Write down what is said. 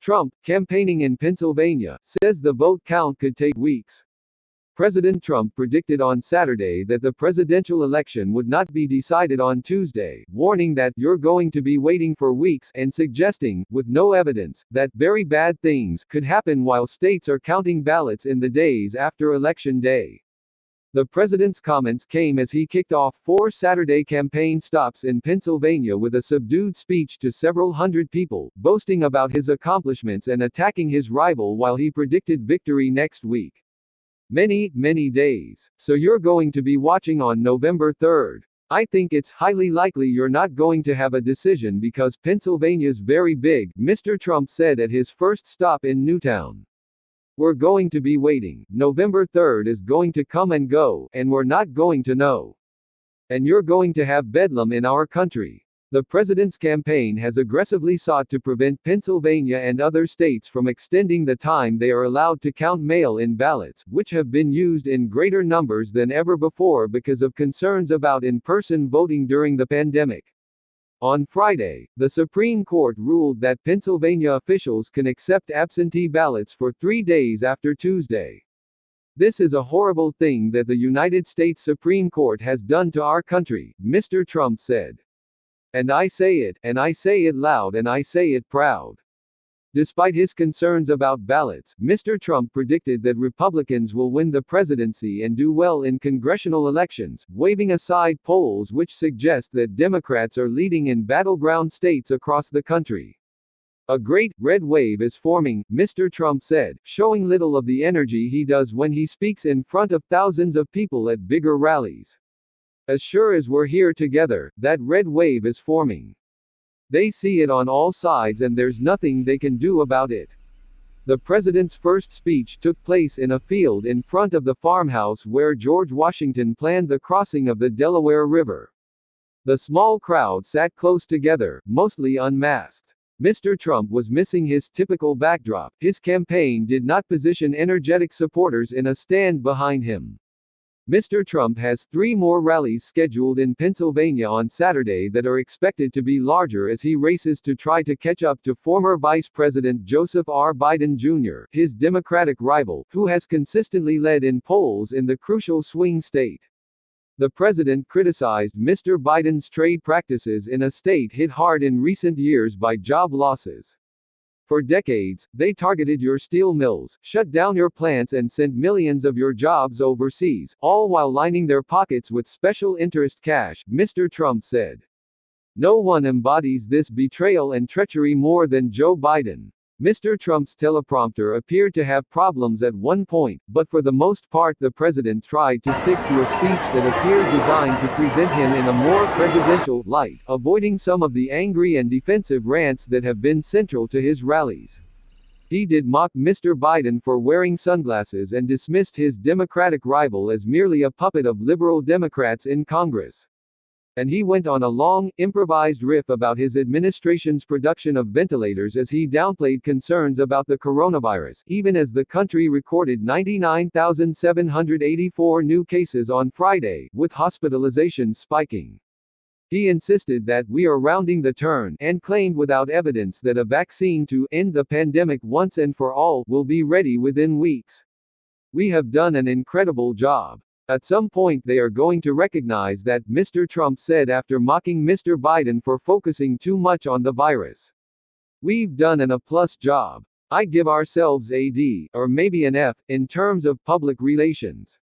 Trump, campaigning in Pennsylvania, says the vote count could take weeks. President Trump predicted on Saturday that the presidential election would not be decided on Tuesday, warning that "you're going to be waiting for weeks," and suggesting, with no evidence, that very bad things could happen while states are counting ballots in the days after Election Day. The president's comments came as he kicked off 4 Saturday campaign stops in Pennsylvania with a subdued speech to several hundred people, boasting about his accomplishments and attacking his rival while he predicted victory next week. Many days. So you're going to be watching on November 3rd. I think it's highly likely you're not going to have a decision because Pennsylvania's very big, Mr. Trump said at his first stop in Newtown. We're going to be waiting. November 3rd is going to come and go, and we're not going to know. And you're going to have bedlam in our country. The president's campaign has aggressively sought to prevent Pennsylvania and other states from extending the time they are allowed to count mail-in ballots, which have been used in greater numbers than ever before because of concerns about in-person voting during the pandemic. On Friday, the Supreme Court ruled that Pennsylvania officials can accept absentee ballots for 3 days after Tuesday. "This is a horrible thing that the United States Supreme Court has done to our country," Mr. Trump said. "And I say it loud, and I say it proud." Despite his concerns about ballots, Mr. Trump predicted that Republicans will win the presidency and do well in congressional elections, waving aside polls which suggest that Democrats are leading in battleground states across the country. "A great, red wave is forming," Mr. Trump said, showing little of the energy he does when he speaks in front of thousands of people at bigger rallies. "As sure as we're here together, that red wave is forming. They see it on all sides and there's nothing they can do about it." The president's first speech took place in a field in front of the farmhouse where George Washington planned the crossing of the Delaware River. The small crowd sat close together, mostly unmasked. Mr. Trump was missing his typical backdrop. His campaign did not position energetic supporters in a stand behind him. Mr. Trump has 3 more rallies scheduled in Pennsylvania on Saturday that are expected to be larger as he races to try to catch up to former Vice President Joseph R. Biden Jr., his Democratic rival, who has consistently led in polls in the crucial swing state. The president criticized Mr. Biden's trade practices in a state hit hard in recent years by job losses. "For decades, they targeted your steel mills, shut down your plants and sent millions of your jobs overseas, all while lining their pockets with special interest cash," Mr. Trump said. "No one embodies this betrayal and treachery more than Joe Biden." Mr. Trump's teleprompter appeared to have problems at one point, but for the most part the president tried to stick to a speech that appeared designed to present him in a more presidential light, avoiding some of the angry and defensive rants that have been central to his rallies. He did mock Mr. Biden for wearing sunglasses and dismissed his Democratic rival as merely a puppet of liberal Democrats in Congress. And he went on a long, improvised riff about his administration's production of ventilators as he downplayed concerns about the coronavirus, even as the country recorded 99,784 new cases on Friday, with hospitalizations spiking. He insisted that "we are rounding the turn," and claimed without evidence that a vaccine to end the pandemic once and for all will be ready within weeks. "We have done an incredible job. At some point they are going to recognize that," Mr. Trump said after mocking Mr. Biden for focusing too much on the virus. "We've done an A+ job. I give ourselves a D, or maybe an F, in terms of public relations.